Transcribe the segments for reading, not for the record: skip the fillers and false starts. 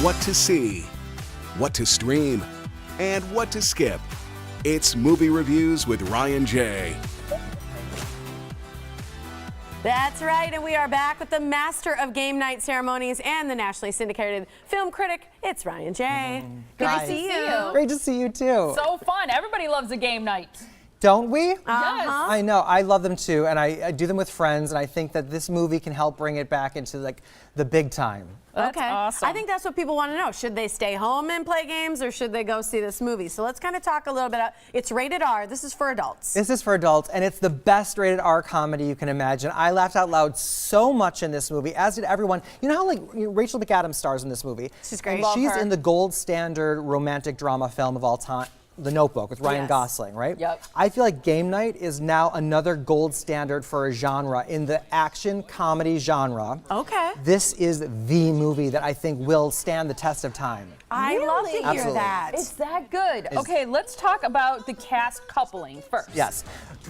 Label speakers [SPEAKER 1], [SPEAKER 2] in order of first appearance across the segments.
[SPEAKER 1] What to see, what to stream, and what to skip. It's Movie Reviews with Ryan J.
[SPEAKER 2] That's right, and we are back with the master of game night ceremonies and the nationally syndicated film critic. It's Ryan J. Good to see you.
[SPEAKER 3] Great to see you too.
[SPEAKER 4] So fun. Everybody loves a game night.
[SPEAKER 3] Don't we?
[SPEAKER 4] Yes.
[SPEAKER 3] I know. I love them too, and I do them with friends, and I think that this movie can help bring it back into like the big time.
[SPEAKER 4] That's awesome.
[SPEAKER 2] I think that's what people want to know. Should they stay home and play games, or should they go see this movie? So let's kind of talk a little bit. It's rated R. This is for adults.
[SPEAKER 3] This is for adults, and it's the best rated R comedy you can imagine. I laughed out loud so much in this movie, as did everyone. You know how Rachel McAdams stars in this movie?
[SPEAKER 2] She's great.
[SPEAKER 3] And she's in the gold standard romantic drama film of all time, The Notebook, with Ryan Gosling, right?
[SPEAKER 4] Yep.
[SPEAKER 3] I feel like Game Night is now another gold standard for a genre in the action comedy genre.
[SPEAKER 2] Okay.
[SPEAKER 3] This is the movie that I think will stand the test of time.
[SPEAKER 2] I love to hear
[SPEAKER 3] Absolutely.
[SPEAKER 2] that.
[SPEAKER 4] It's that good. Okay, let's talk about the cast coupling first.
[SPEAKER 3] Yes.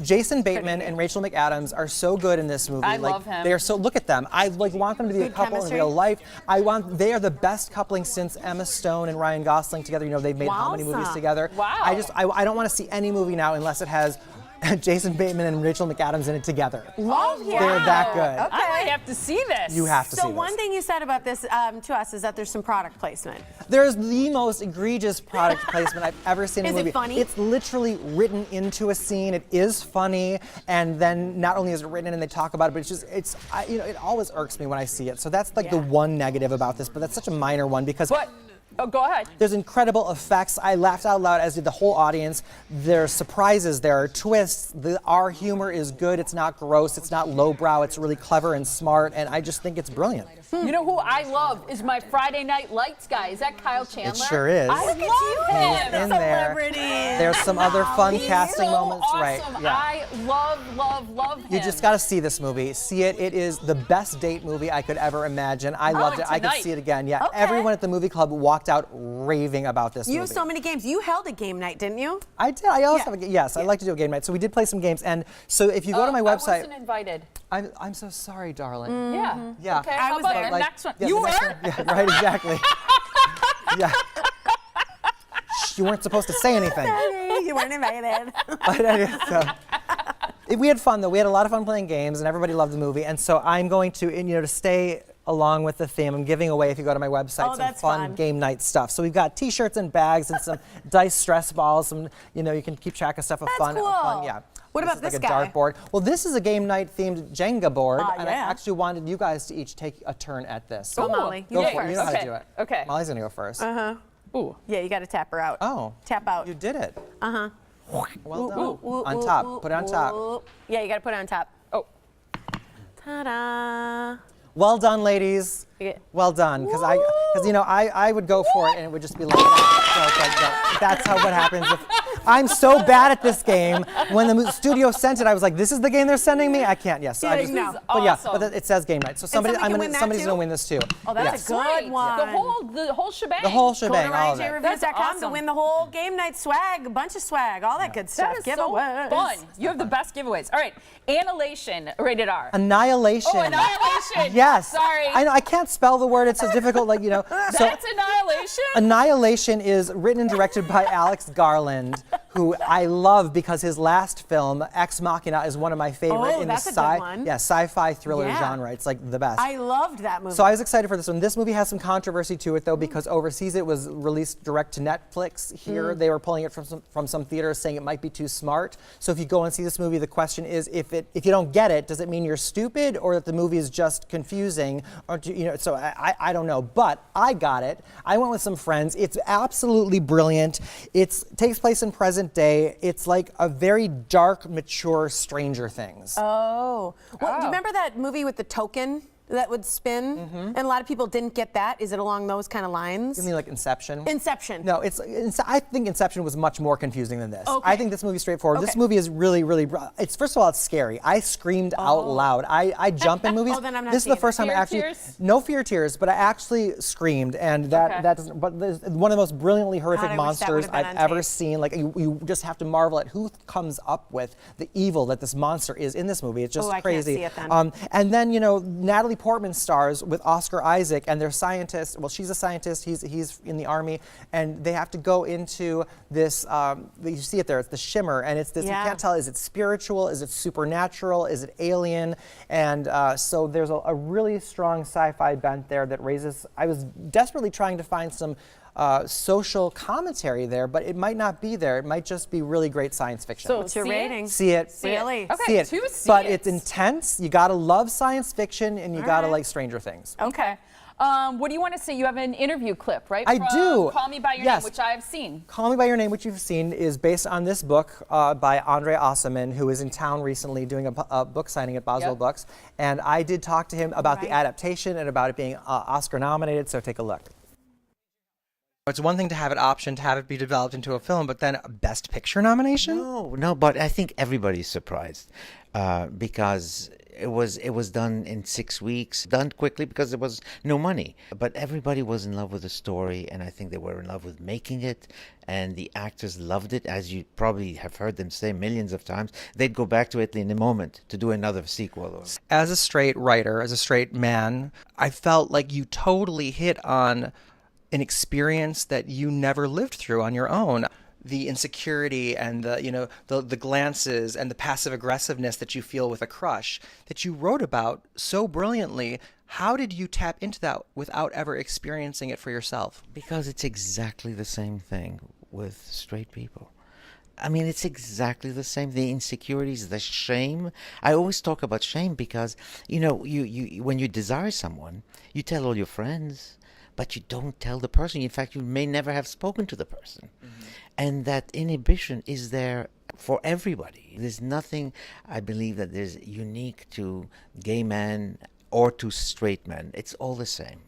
[SPEAKER 3] Jason Bateman and Rachel McAdams are so good in this movie.
[SPEAKER 4] I love him.
[SPEAKER 3] They are so, look at them. I want them to be a
[SPEAKER 2] Good
[SPEAKER 3] couple
[SPEAKER 2] chemistry.
[SPEAKER 3] in real life. They are the best coupling since Emma Stone and Ryan Gosling together. You know, they've made how many movies together?
[SPEAKER 4] Wow.
[SPEAKER 3] I don't want to see any movie now unless it has Jason Bateman and Rachel McAdams in it together.
[SPEAKER 2] Love you.
[SPEAKER 3] They're that good.
[SPEAKER 4] I might have to see this.
[SPEAKER 3] You have to see
[SPEAKER 2] So
[SPEAKER 3] this.
[SPEAKER 2] one thing you said about this to us is that there's some product placement.
[SPEAKER 3] There's the most egregious product placement I've ever seen in a
[SPEAKER 2] Is it
[SPEAKER 3] movie.
[SPEAKER 2] funny?
[SPEAKER 3] It's literally written into a scene. It is funny, and then not only is it written in and they talk about it, but it always irks me when I see it. So that's like the one negative about this, but that's such a minor one because
[SPEAKER 4] go ahead.
[SPEAKER 3] there's incredible effects. I laughed out loud, as did the whole audience. There are surprises, there are twists. Our humor is good. It's not gross. It's not lowbrow. It's really clever and smart, and I just think it's brilliant.
[SPEAKER 4] You know who I love is my Friday Night Lights guy. Is that Kyle Chandler?
[SPEAKER 3] It sure is.
[SPEAKER 4] I love him.
[SPEAKER 3] In there.
[SPEAKER 2] Celebrities.
[SPEAKER 3] There's some other fun
[SPEAKER 4] He's
[SPEAKER 3] casting
[SPEAKER 4] so
[SPEAKER 3] moments,
[SPEAKER 4] awesome.
[SPEAKER 3] right? Yeah.
[SPEAKER 4] I love him.
[SPEAKER 3] You just got to see this movie. See it. It is the best date movie I could ever imagine. I loved it. I could
[SPEAKER 4] tonight.
[SPEAKER 3] see it again. Yeah.
[SPEAKER 2] Okay.
[SPEAKER 3] Everyone at the movie club walked out raving about this
[SPEAKER 2] You
[SPEAKER 3] movie.
[SPEAKER 2] have so many games. You held a game night, didn't you?
[SPEAKER 3] I did. I also have yes. I like to do a game night. So we did play some games. And so if you go to my
[SPEAKER 4] I
[SPEAKER 3] website,
[SPEAKER 4] wasn't invited.
[SPEAKER 3] I'm so sorry, darling.
[SPEAKER 4] Yeah.
[SPEAKER 3] Yeah.
[SPEAKER 4] Okay,
[SPEAKER 2] I
[SPEAKER 4] how
[SPEAKER 2] was
[SPEAKER 4] about
[SPEAKER 2] there.
[SPEAKER 4] the next one?
[SPEAKER 3] Yeah,
[SPEAKER 4] You
[SPEAKER 3] the
[SPEAKER 4] were?
[SPEAKER 3] next one. Yeah, right, exactly. Yeah. Shh, you weren't supposed to say anything.
[SPEAKER 2] You weren't invited.
[SPEAKER 3] But anyway, we had fun though. We had a lot of fun playing games, and everybody loved the movie. And so I'm going to, to stay along with the theme, I'm giving away, if you go to my website, some fun game night stuff. So we've got T-shirts and bags and some dice stress balls. Some, you can keep track of stuff of fun.
[SPEAKER 2] Cool.
[SPEAKER 3] Yeah.
[SPEAKER 2] What about
[SPEAKER 3] this
[SPEAKER 2] this
[SPEAKER 3] is like
[SPEAKER 2] guy?
[SPEAKER 3] a dartboard. Well, this is a game night themed Jenga board, and I
[SPEAKER 2] yeah.
[SPEAKER 3] actually wanted you guys to each take a turn at this.
[SPEAKER 2] Go, Molly.
[SPEAKER 3] Go
[SPEAKER 2] You
[SPEAKER 3] for it. You know how to do it.
[SPEAKER 4] Okay.
[SPEAKER 3] Molly's gonna go first.
[SPEAKER 4] Ooh.
[SPEAKER 2] Yeah, you got to tap her out.
[SPEAKER 3] Oh.
[SPEAKER 2] Tap out.
[SPEAKER 3] You did it. Well done.
[SPEAKER 2] Ooh,
[SPEAKER 3] On
[SPEAKER 2] ooh,
[SPEAKER 3] top.
[SPEAKER 2] ooh,
[SPEAKER 3] Put it on top.
[SPEAKER 2] ooh. Yeah, you got to put it on top.
[SPEAKER 4] Oh.
[SPEAKER 2] Ta-da.
[SPEAKER 3] Well done, ladies.
[SPEAKER 2] Yeah.
[SPEAKER 3] Well done, because I would go for it and it would just be like that. So it's like that. That's what happens. I'm so bad at this game. When the studio sent it, I was like, "This is the game they're sending me." I can't. Yes.
[SPEAKER 2] Yeah,
[SPEAKER 3] I just,
[SPEAKER 2] no.
[SPEAKER 3] But yeah,
[SPEAKER 4] Awesome.
[SPEAKER 3] but it says game night. So
[SPEAKER 2] somebody can win that
[SPEAKER 3] somebody's
[SPEAKER 2] too?
[SPEAKER 3] gonna win this too.
[SPEAKER 2] Oh, that's
[SPEAKER 3] Yes.
[SPEAKER 2] a good
[SPEAKER 4] Great.
[SPEAKER 2] one.
[SPEAKER 4] The whole shebang.
[SPEAKER 3] The whole
[SPEAKER 2] Go to
[SPEAKER 3] shebang, all of it.
[SPEAKER 2] RyanJReviews.com
[SPEAKER 4] That's
[SPEAKER 2] to
[SPEAKER 4] awesome.
[SPEAKER 2] win the whole game night swag, a bunch of swag, all that good stuff.
[SPEAKER 4] That is so
[SPEAKER 2] Giveaways.
[SPEAKER 4] fun. You have the best giveaways. All right. Annihilation, rated R.
[SPEAKER 3] Annihilation.
[SPEAKER 4] Oh, Annihilation.
[SPEAKER 3] Yes.
[SPEAKER 4] Sorry.
[SPEAKER 3] I know. I can't spell the word. It's so difficult. So
[SPEAKER 4] That's Annihilation?
[SPEAKER 3] Annihilation is written and directed by Alex Garland, who I love because his last film, Ex Machina, is one of my favorite
[SPEAKER 2] Oh,
[SPEAKER 3] in
[SPEAKER 2] that's
[SPEAKER 3] the
[SPEAKER 2] a good one.
[SPEAKER 3] sci-fi thriller
[SPEAKER 2] Yeah.
[SPEAKER 3] genre. It's like the best.
[SPEAKER 2] I loved that movie.
[SPEAKER 3] So I was excited for this one. This movie has some controversy to it, though, because overseas it was released direct to Netflix. Here they were pulling it from some theaters, saying it might be too smart. So if you go and see this movie, the question is, if you don't get it, does it mean you're stupid, or that the movie is just confusing, or So I don't know, but I got it. I went with some friends. It's absolutely brilliant. It takes place in present day. It's like a very dark, mature Stranger Things.
[SPEAKER 2] Oh. Well, do you remember that movie with the token that would spin? And a lot of people didn't get that. Is it along those kind of lines?
[SPEAKER 3] You mean like Inception?
[SPEAKER 2] Inception.
[SPEAKER 3] No, I think Inception was much more confusing than this.
[SPEAKER 2] Okay.
[SPEAKER 3] I think this movie's straightforward.
[SPEAKER 2] Okay.
[SPEAKER 3] This movie is really, really, first of all, it's scary. I screaed out loud. I jump in movies.
[SPEAKER 2] Oh, then I'm not
[SPEAKER 3] This is the
[SPEAKER 2] seeing
[SPEAKER 3] first
[SPEAKER 2] it.
[SPEAKER 3] time I
[SPEAKER 4] Fear
[SPEAKER 3] actually,
[SPEAKER 4] tears?
[SPEAKER 3] no fear tears, but I actually screamed, and that doesn't, but there's one of the most brilliantly horrific
[SPEAKER 2] God, I wish that
[SPEAKER 3] monsters
[SPEAKER 2] would've been
[SPEAKER 3] I've
[SPEAKER 2] on
[SPEAKER 3] ever
[SPEAKER 2] tape.
[SPEAKER 3] seen. Like, you just have to marvel at who comes up with the evil that this monster is in this movie. It's just
[SPEAKER 2] Oh, I can't
[SPEAKER 3] crazy.
[SPEAKER 2] see it then.
[SPEAKER 3] And then, Natalie Portman stars with Oscar Isaac, and they're scientists. Well, she's a scientist, he's in the army, and they have to go into this, you see it there, it's the shimmer, and it's this, you can't tell, is it spiritual, is it supernatural, is it alien? And so there's a really strong sci-fi bent there that raises, I was desperately trying to find some social commentary there, but it might not be there. It might just be really great science fiction.
[SPEAKER 2] So what's your rating?
[SPEAKER 3] See it.
[SPEAKER 2] Really?
[SPEAKER 4] Okay,
[SPEAKER 3] See it.
[SPEAKER 4] two see
[SPEAKER 3] But
[SPEAKER 4] it.
[SPEAKER 3] it's intense. You gotta love science fiction, and you gotta like Stranger Things.
[SPEAKER 4] Okay. What do you want to say? You have an interview clip, right?
[SPEAKER 3] I
[SPEAKER 4] From
[SPEAKER 3] do.
[SPEAKER 4] Call Me By Your
[SPEAKER 3] Yes.
[SPEAKER 4] Name, which I have seen.
[SPEAKER 3] Call Me By Your Name, which you've seen, is based on this book by Andre Aciman, who is in town recently doing a book signing at Boswell Books. And I did talk to him about the adaptation and about it being Oscar nominated, so take a look. It's one thing to have it optioned, to have it be developed into a film, but then a Best Picture nomination?
[SPEAKER 5] No, but I think everybody's surprised because it was done in 6 weeks, done quickly because there was no money. But everybody was in love with the story, and I think they were in love with making it, and the actors loved it, as you probably have heard them say millions of times. They'd go back to Italy in a moment to do another sequel.
[SPEAKER 3] As a straight writer, as a straight man, I felt like you totally hit on an experience that you never lived through on your own. The insecurity and the glances and the passive aggressiveness that you feel with a crush that you wrote about so brilliantly. How did you tap into that without ever experiencing it for yourself?
[SPEAKER 5] Because it's exactly the same thing with straight people. I mean, it's exactly the same. The insecurities, the shame. I always talk about shame because, you when you desire someone, you tell all your friends, but you don't tell the person. In fact, you may never have spoken to the person. Mm-hmm. And that inhibition is there for everybody. There's nothing, I believe, that is unique to gay men or to straight men. It's all the same.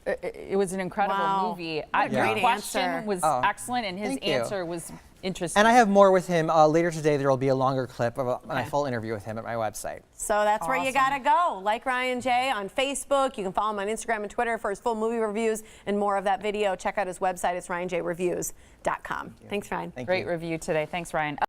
[SPEAKER 4] It was an incredible movie.
[SPEAKER 2] Great
[SPEAKER 4] Your question
[SPEAKER 2] answer.
[SPEAKER 4] was excellent, and his
[SPEAKER 3] Thank you.
[SPEAKER 4] answer was interesting.
[SPEAKER 3] And I have more with him later today. There will be a longer clip of my full interview with him at my website.
[SPEAKER 2] So that's where you gotta go. Like Ryan J on Facebook. You can follow him on Instagram and Twitter for his full movie reviews and more of that video. Check out his website. It's ryanjreviews.com. Thanks, Ryan.
[SPEAKER 3] Thank
[SPEAKER 4] Great
[SPEAKER 3] you.
[SPEAKER 4] review today. Thanks, Ryan.